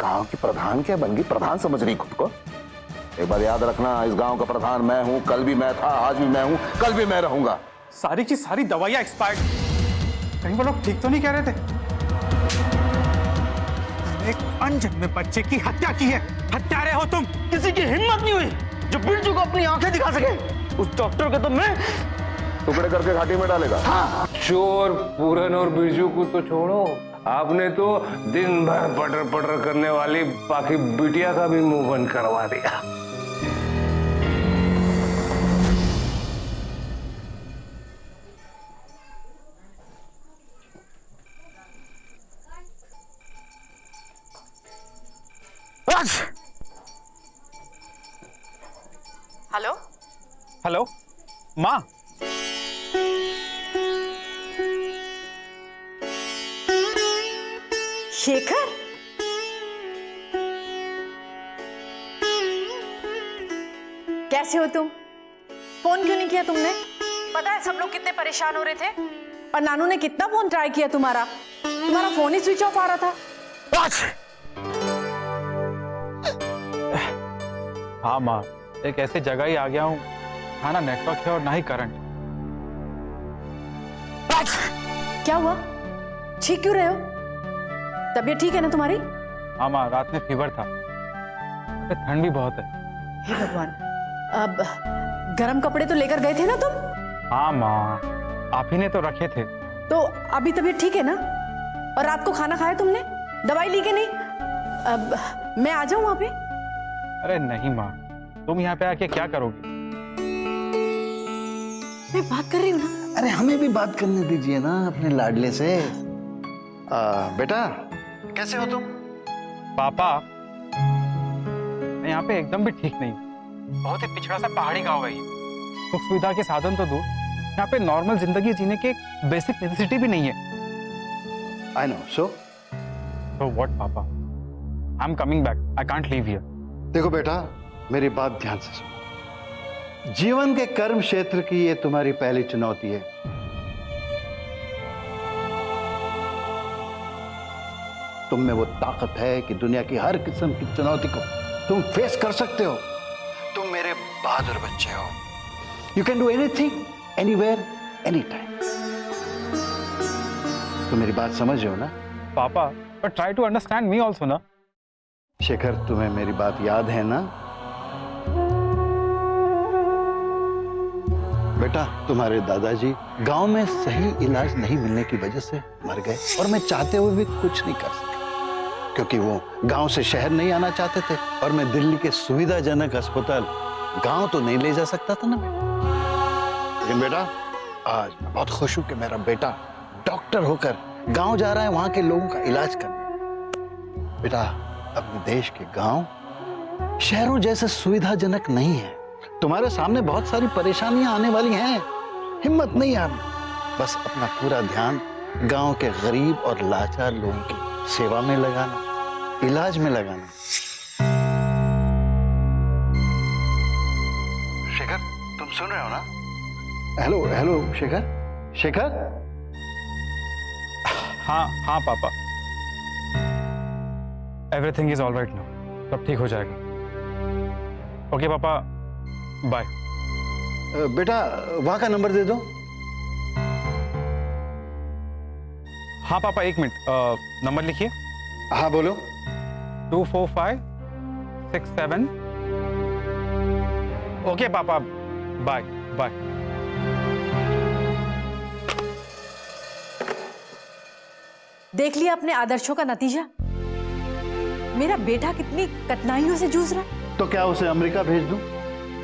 गांव की प्रधान क्या बन गई, प्रधान समझ रही खुद को। एक बार याद रखना, इस गांव का प्रधान मैं हूं, कल भी मैं था, आज भी मैं हूं, कल भी मैं रहूंगा। सारी की सारी दवाइयां एक्सपायर्ड, कहीं वो लोग ठीक तो नहीं कह रहे थे? एक अनजन्मे बच्चे की हत्या की है, हत्यारे हो तुम। किसी की हिम्मत नहीं हुई जो बिरजू को अपनी आंखें दिखा सके। उस डॉक्टर को तो मैं टुकड़े करके घाटी में डालेगा। हाँ। चोर पूरन और बिरजू को तो छोड़ो, आपने तो दिन भर पटर पटर करने वाली बाकी बिटिया का भी मुंह बंद करवा दिया। हेलो हेलो माँ, शेखर, कैसे हो तुम? फोन क्यों नहीं किया तुमने? पता है सब लोग कितने परेशान हो रहे थे और नानू ने कितना फोन ट्राई किया तुम्हारा फोन ही स्विच ऑफ आ रहा था। हाँ माँ, एक ऐसी जगह ही आ गया हूँ, हाँ ना नेटवर्क है और ना ही करंट। क्या हुआ? छींक क्यों रहे हो? तबीयत ठीक है ना तुम्हारी? हाँ माँ, रात में फीवर था, ठंड भी बहुत है। हे भगवान, अब गर्म कपड़े तो लेकर गए थे ना तुम? हाँ माँ, आप ही ने तो रखे थे। तो अभी तबीयत ठीक है ना? और रात को खाना खाया तुमने? दवाई ली कि नहीं? अब मैं आ जाऊं वहां पे? अरे नहीं माँ, तुम यहाँ पे आके क्या करोगे? मैं बात कर रही हूँ ना। अरे हमें भी बात करने दीजिए ना अपने लाडले से। बेटा कैसे हो तुम? पापा, मैं यहाँ पे एकदम भी ठीक नहीं हूँ। बहुत ही पिछड़ा सा पहाड़ी गाँव है ये। सुख सुविधा के साधन तो दूर, यहाँ पे नॉर्मल जिंदगी जीने के बेसिक नेसेसिटी भी नहीं है। I know. सो व्हाट पापा, I am coming back, I can't leave here. देखो बेटा, मेरी बात ध्यान से सुनो। जीवन के कर्म क्षेत्र की ये तुम्हारी पहली चुनौती है। तुम में वो ताकत है कि दुनिया की हर किस्म की चुनौती को तुम फेस कर सकते हो। तुम मेरे बहादुर बच्चे हो। You can do anything, anywhere, any time. तुम मेरी बात समझ रहे हो ना? पापा, but try to understand me also ना। शेखर, तुम्हें मेरी बात याद है ना? बेटा, तुम्हारे दादाजी गांव में सही इलाज नहीं मिलने की वजह से मर गए और मैं चाहते हुए भी कुछ नहीं कर सका, क्योंकि वो गांव से शहर नहीं आना चाहते थे और मैं दिल्ली के सुविधाजनक अस्पताल गांव तो नहीं ले जा सकता था ना बेटा। लेकिन बेटा, आज मैं बहुत खुश हूं कि मेरा बेटा डॉक्टर होकर गांव जा रहा है वहां के लोगों का इलाज करने। बेटा, अपने देश के गांव शहरों जैसे सुविधाजनक नहीं है। तुम्हारे सामने बहुत सारी परेशानियां आने वाली हैं, हिम्मत नहीं हारना। बस अपना पूरा ध्यान गांव के गरीब और लाचार लोगों की सेवा में लगाना, इलाज में लगाना। शेखर, तुम सुन रहे हो ना? Hello hello Shekhar, Shekhar. हाँ हाँ पापा, everything is all right now, सब ठीक हो जाएगा। ओके पापा, बाय। बेटा, वहां का नंबर दे दो। हाँ पापा, एक मिनट, नंबर लिखिए। हाँ बोलो। 24567। ओके पापा, बाय बाय। देख लिया अपने आदर्शों का नतीजा। मेरा बेटा कितनी कठिनाइयों से जूझ रहा है। तो क्या उसे अमेरिका भेज दूं,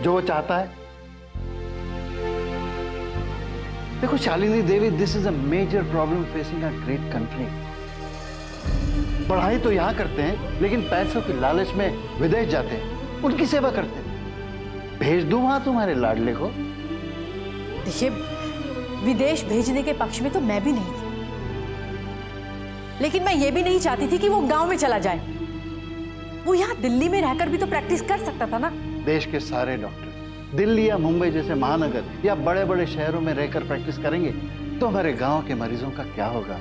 जो वो चाहता है? देखो Shalini Devi, this is a major problem facing a great country. पढ़ाई तो यहां करते हैं, लेकिन पैसों की लालच में विदेश जाते हैं, उनकी सेवा करते हैं। भेज दूं वहां तुम्हारे लाडले को? देखिए, विदेश भेजने के पक्ष में तो मैं भी नहीं थी, लेकिन मैं ये भी नहीं चाहती थी कि वो गांव में चला जाए। वो यहाँ दिल्ली में रहकर भी तो प्रैक्टिस कर सकता था ना। देश के सारे डॉक्टर दिल्ली या मुंबई जैसे महानगर या बड़े बड़े शहरों में रहकर प्रैक्टिस करेंगे, तो हमारे गांव के मरीजों का क्या होगा?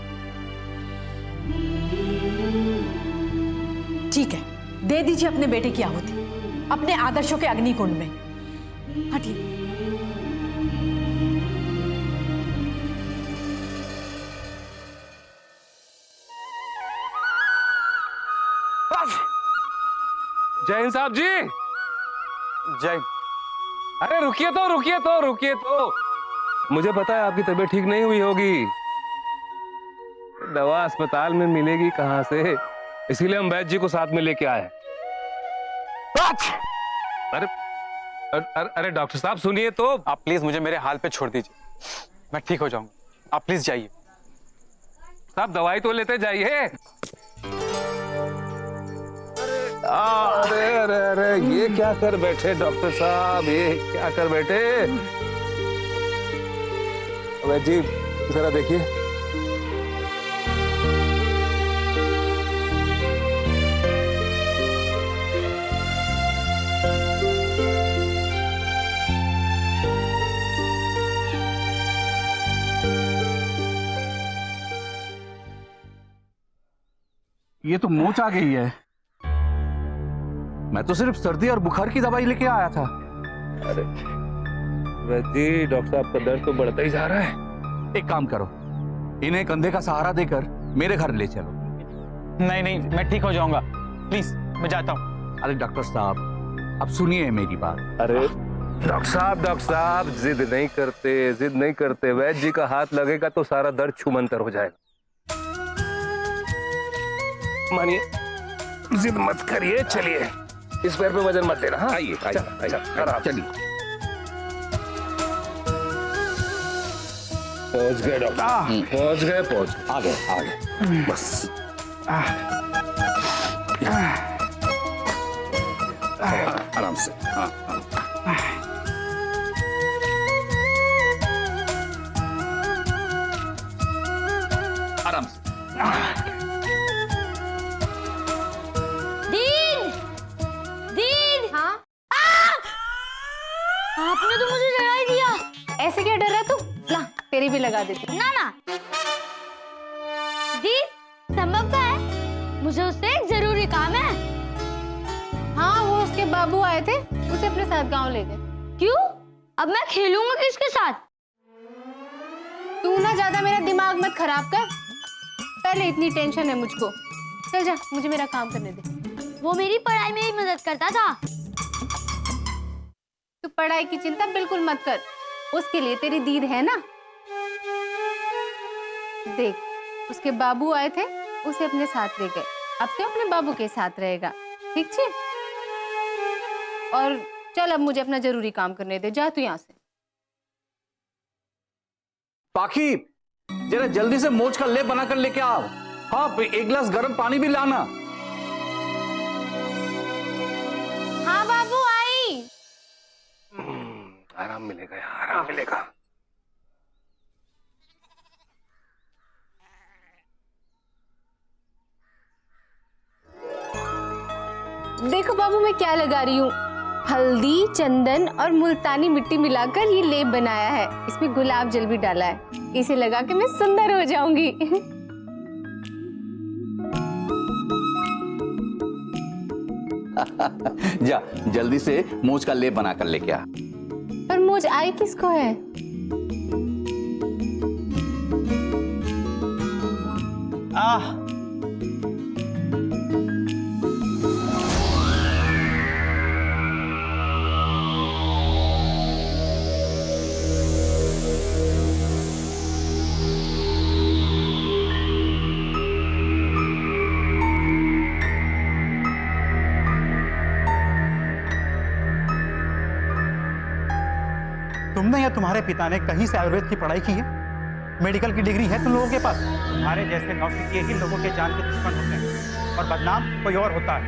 ठीक है, दे दीजिए अपने बेटे की आहुति अपने आदर्शों के अग्निकुंड में। हटिए। जैन साहब जी, जय। अरे रुकिए तो, रुकिए तो, रुकिए तो। मुझे पता है आपकी तबीयत ठीक नहीं हुई होगी। दवा अस्पताल में मिलेगी कहां से, इसीलिए हम वैद्य जी को साथ में लेके आए। अरे अरे डॉक्टर साहब सुनिए तो। आप प्लीज मुझे मेरे हाल पे छोड़ दीजिए, मैं ठीक हो जाऊंगा। आप प्लीज जाइए। साहब दवाई तो लेते जाइए। अरे अरे अरे ये क्या कर बैठे डॉक्टर साहब, ये क्या कर बैठे। वैद्य जी जरा देखिए। ये तो मोच आ गई है। मैं तो सिर्फ सर्दी और बुखार की दवाई लेके आया था। अरे वैद्य जी, डॉक्टर साहब का दर्द तो बढ़ता ही जा रहा है। एक काम करो, इन्हें कंधे का सहारा देकर मेरे घर ले चलो। नहीं नहीं, मैं ठीक हो जाऊंगा, प्लीज मैं जाता हूँ। अरे डॉक्टर साहब, अब सुनिए मेरी बात। अरे डॉक्टर साहब जिद नहीं करते, जिद नहीं करते। वैद्य जी का हाथ लगेगा तो सारा दर्द छूमंतर हो जाएगा। मानिए, जिद मत करिए, चलिए। इस पैर पे वजन मत देना। हाँ आइए आइए चलिए। पहुंच गए डॉक्टर, पहुंच गए, पहुंच गए। आ गए बस आराम से। हाँ आराम से। आपने तो मुझे डरा ही दिया। ऐसे क्या डर रहा तू? ला तेरी भी लगा देती। ना ना दी, संभव का है, मुझे उससे एक जरूरी काम है। हाँ, वो उसके बाबू आए थे, उसे अपने साथ गांव ले गए। क्यों? अब मैं खेलूंगा किसके साथ? तू ना ज्यादा मेरा दिमाग मत खराब कर, पहले इतनी टेंशन है मुझको। चल जा, मुझे मेरा काम करने दे। वो मेरी पढ़ाई में ही मदद करता था। तू पढ़ाई की चिंता बिल्कुल मत कर, उसके लिए तेरी दीद है ना। देख, उसके बाबू आए थे, उसे अपने साथ ले गए। अब से अपने बाबू के साथ रहेगा, ठीक है? और चल अब मुझे अपना जरूरी काम करने दे, जा तू यहाँ से। पाखी, जरा जल्दी से मोच का लेप बनाकर लेके आओ। हाँ, एक गिलास गर्म पानी भी लाना। हाँ बाबू, आई। आराम मिलेगा यार, आराम मिलेगा। देखो बाबू, मैं क्या लगा रही हूँ। हल्दी, चंदन और मुल्तानी मिट्टी मिलाकर ये लेप बनाया है। इसमें गुलाब जल भी डाला है। इसे लगा के मैं सुंदर हो जाऊंगी। जा जल्दी से मोच का लेप बनाकर लेके आ। पर मुझ आई किसको है? तुमने या तुम्हारे पिता ने कहीं से आयुर्वेद की पढ़ाई की है? मेडिकल की डिग्री है तुम लोगों के पास? तुम्हारे जैसे नौसिखिए ही लोगों के जान के दुश्मन होते हैं और बदनाम कोई और होता है।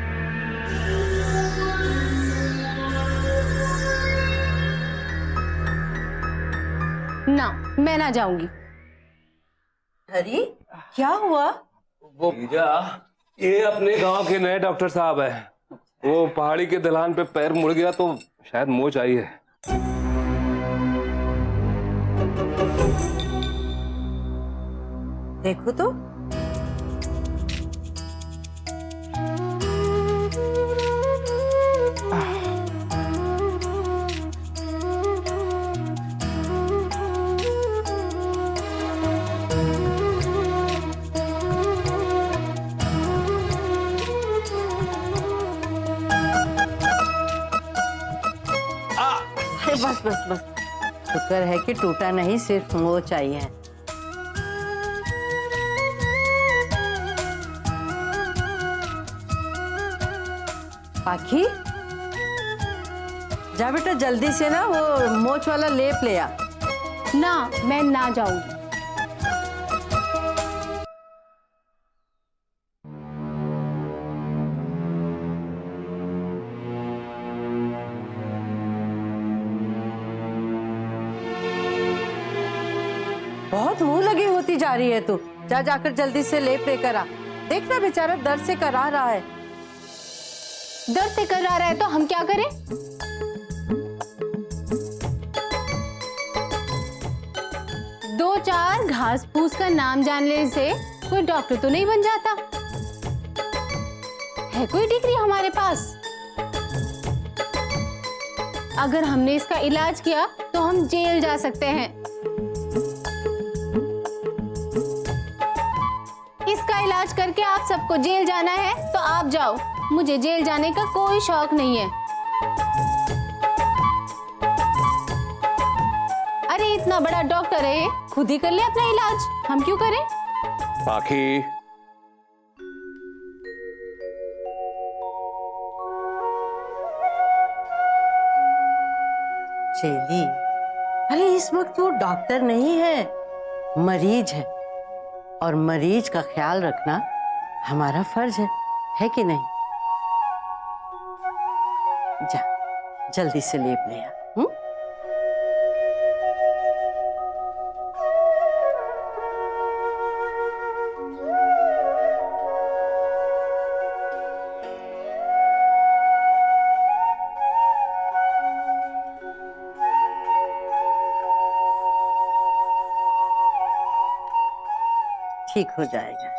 ना, मैं ना जाऊंगी। अरे क्या हुआ? वो ये अपने गांव के नए डॉक्टर साहब हैं। वो पहाड़ी के ढलान पे पैर मुड़ गया तो शायद मोच आई है। देखो तो। बस बस बस, शुक्र है कि टूटा नहीं, सिर्फ मोच आई है। पाखी, जा बेटा जल्दी से ना वो मोच वाला लेप ले आ। ना, मैं ना जाऊंगी। बहुत मुंह लगी होती जा रही है तू। जा जाकर जल्दी से लेप लेकर आ। देखना बेचारा दर्द से करा रहा है। दर्द से कर रहा है तो हम क्या करें? दो चार घास फूस का नाम जान लेने से कोई डॉक्टर तो नहीं बन जाता। है कोई डिग्री हमारे पास? अगर हमने इसका इलाज किया तो हम जेल जा सकते हैं। इसका इलाज करके आप सबको जेल जाना है तो आप जाओ, मुझे जेल जाने का कोई शौक नहीं है। अरे इतना बड़ा डॉक्टर है, खुद ही कर ले अपना इलाज, हम क्यों करें? पाखी, चेली, अरे इस वक्त वो डॉक्टर नहीं है, मरीज है, और मरीज का ख्याल रखना हमारा फर्ज है कि नहीं? जा जल्दी से लेप ले आ। ठीक हो जाएगा।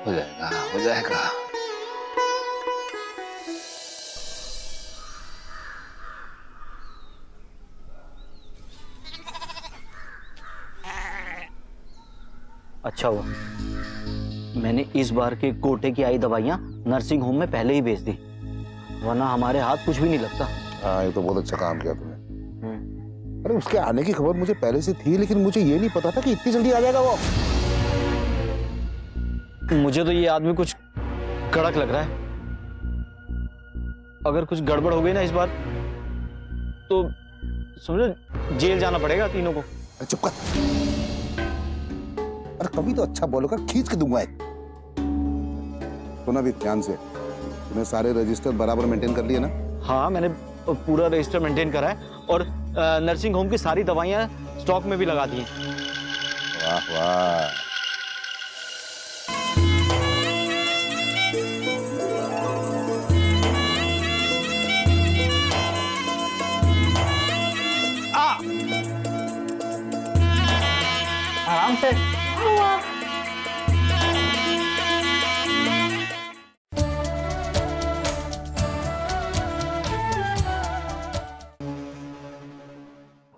हो जाएगा, हो जाएगा। अच्छा हुआ मैंने इस बार के कोटे की आई दवाइयां नर्सिंग होम में पहले ही भेज दी, वरना हमारे हाथ कुछ भी नहीं लगता। हाँ, ये तो बहुत अच्छा काम किया तुमने। अरे उसके आने की खबर मुझे पहले से थी, लेकिन मुझे ये नहीं पता था कि इतनी जल्दी आ जाएगा वो। मुझे तो ये आदमी कुछ कड़क लग रहा है। अगर कुछ गड़बड़ हो गई ना इस बार तो समझो जेल जाना पड़ेगा तीनों को। अरे चुप कर। अरे कभी तो अच्छा बोलो, खींच के दूंगा एक। सुना भी ध्यान से, तूने सारे रजिस्टर बराबर मेंटेन कर लिए ना? हाँ, मैंने पूरा रजिस्टर मेंटेन करा है और नर्सिंग होम की सारी दवाइयां स्टॉक में भी लगा दी हैं। वाह वाह। आराम से।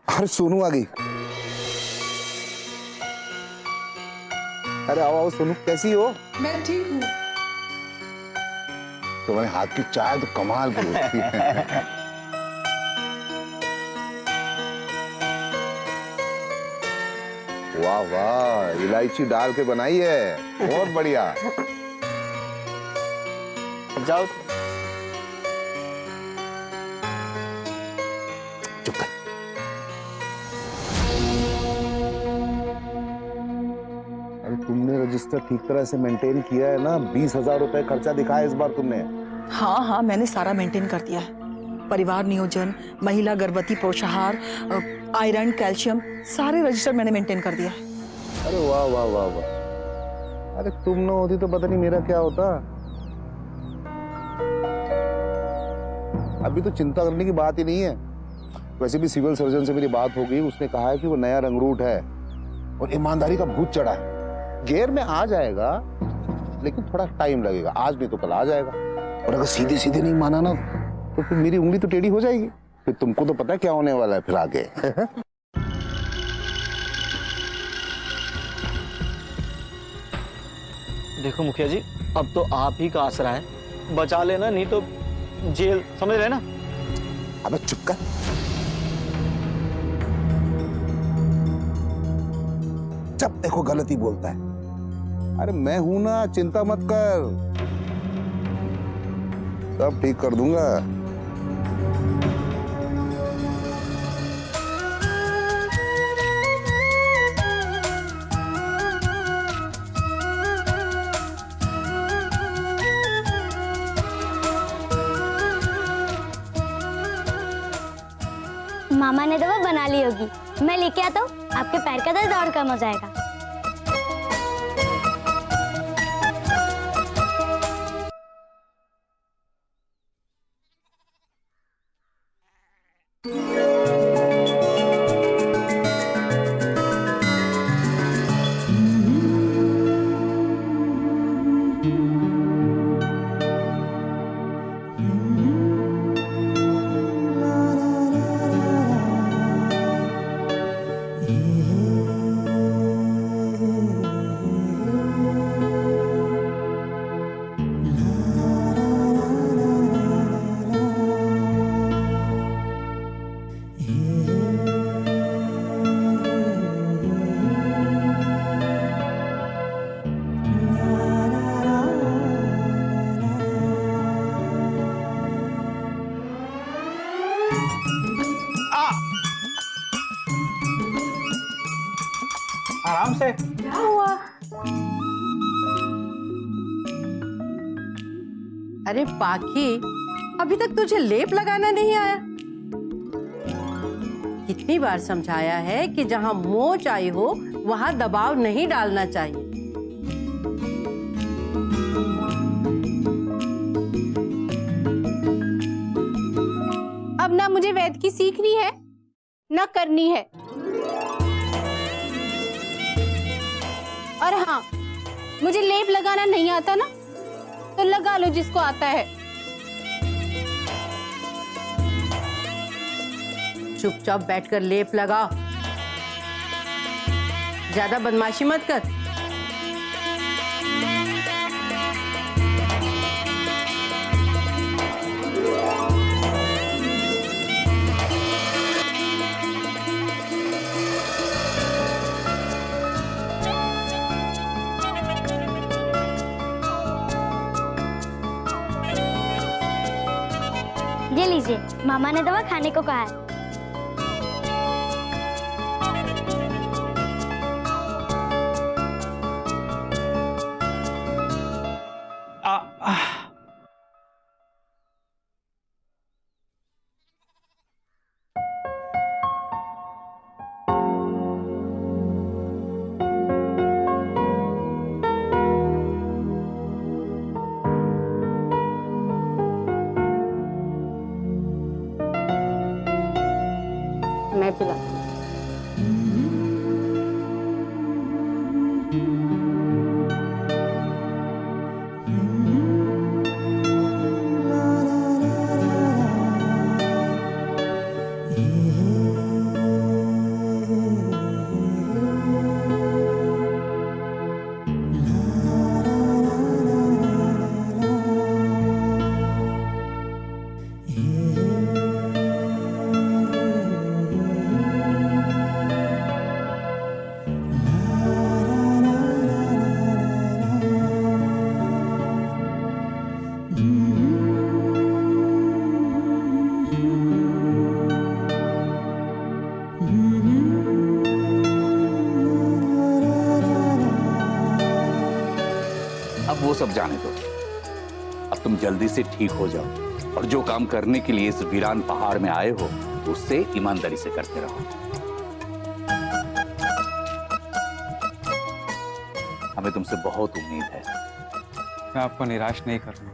अरे सोनू आ गई। अरे आओ आओ सोनू, कैसी हो? मैं ठीक हूँ। तुम्हारे हाथ की चाय तो कमाल की होती है। वाह वाह, इलायची डाल के बनाई है, बहुत बढ़िया। जाओ। चुप कर। अरे तुमने रजिस्टर ठीक तरह से मेंटेन किया है ना? 20,000 रुपए खर्चा दिखाया इस बार तुमने। हाँ हाँ, मैंने सारा मेंटेन कर दिया है। परिवार नियोजन, महिला गर्भवती पोषाहार, आयरन, कैल्शियम, सारे रजिस्टर मैंने मेंटेन कर दिया है। अरे वाह वाह वाह वाह। अरे तुम ना होती तो पता नहीं मेरा क्या होता। अभी तो चिंता करने की बात ही नहीं है। वैसे भी सिविल सर्जन से मेरी बात हो गई, उसने कहा है कि वो नया रंगरूट है और ईमानदारी का भूत चढ़ा है। गेयर में आ जाएगा, लेकिन थोड़ा टाइम लगेगा। आज नहीं तो कल आ जाएगा। और अगर सीधे सीधे नहीं माना ना तो फिर मेरी उंगली तो टेढ़ी हो जाएगी। फिर तुमको तो पता है क्या होने वाला है फिर आगे। देखो मुखिया जी, अब तो आप ही का आसरा है, बचा लेना नहीं तो जेल, समझ रहे ना? अबे चुप कर। जब देखो गलती बोलता है। अरे मैं हूं ना, चिंता मत कर, सब ठीक कर दूंगा। मामा ने दवा बना ली होगी, मैं लेके आता हूँ, आपके पैर का दर्द और कम हो जाएगा। आराम से। क्या हुआ? अरे पाखी, अभी तक तुझे लेप लगाना नहीं आया? कितनी बार समझाया है कि जहां मोच आई हो वहां दबाव नहीं डालना चाहिए। अब ना मुझे वैद्य की सीखनी है ना करनी है। और हाँ, मुझे लेप लगाना नहीं आता ना, तो लगा लो जिसको आता है। चुपचाप बैठकर लेप लगाओ, ज्यादा बदमाशी मत कर। ये लीजिए, मामा ने दवा खाने को कहा है। मैं पिला। अब वो सब जाने दो, अब तुम जल्दी से ठीक हो जाओ और जो काम करने के लिए इस वीरान पहाड़ में आए हो उससे ईमानदारी से करते रहो। हमें तुमसे बहुत उम्मीद है। मैं आपको निराश नहीं करूंगा।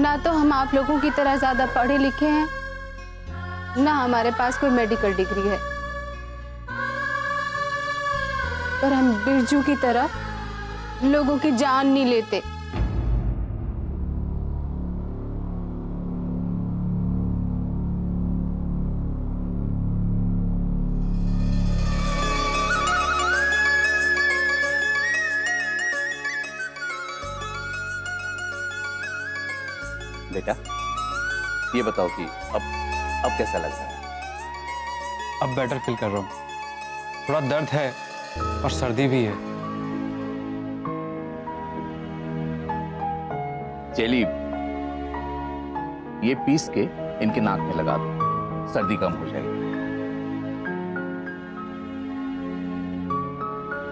ना तो हम आप लोगों की तरह ज्यादा पढ़े लिखे हैं, ना हमारे पास कोई मेडिकल डिग्री है, पर हम बिरजू की तरह लोगों की जान नहीं लेते। बेटा, ये बताओ कि अब कैसा लग रहा है? अब बेटर फील कर रहा हूँ। थोड़ा दर्द है और सर्दी भी है। चलिए, ये पीस के इनके नाक में लगा दो, सर्दी कम हो जाएगी।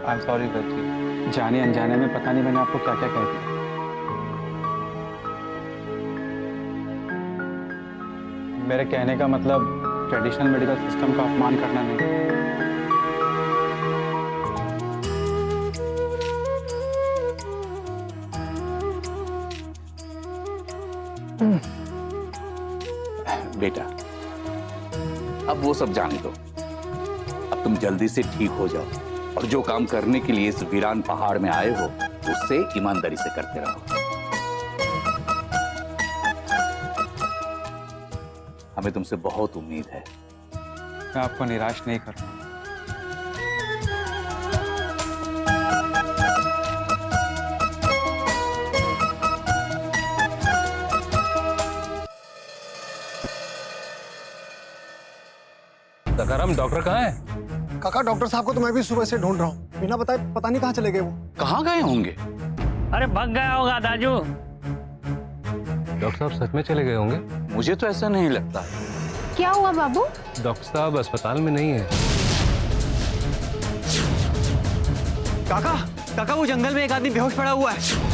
आई एम सॉरी बेटी, जाने अनजाने में पता नहीं मैंने आपको क्या क्या कह दिया। मेरे कहने का मतलब ट्रेडिशनल मेडिकल सिस्टम का अपमान करना नहीं। बेटा, अब वो सब जाने दो। अब तुम जल्दी से ठीक हो जाओ और जो काम करने के लिए इस वीरान पहाड़ में आए हो उससे ईमानदारी से करते रहो। हमें तुमसे बहुत उम्मीद है। मैं आपको निराश नहीं करूंगा। सखाराम, डॉक्टर कहाँ है? काका, डॉक्टर साहब को तो मैं भी सुबह से ढूंढ रहा हूँ, बिना बताए पता नहीं कहाँ चले गए वो। कहाँ गए होंगे? अरे भाग गया होगा दाजू। डॉक्टर साहब सच में चले गए होंगे? मुझे तो ऐसा नहीं लगता। क्या हुआ बाबू? डॉक्टर साहब अस्पताल में नहीं है। काका, काका वो जंगल में एक आदमी बेहोश पड़ा हुआ है।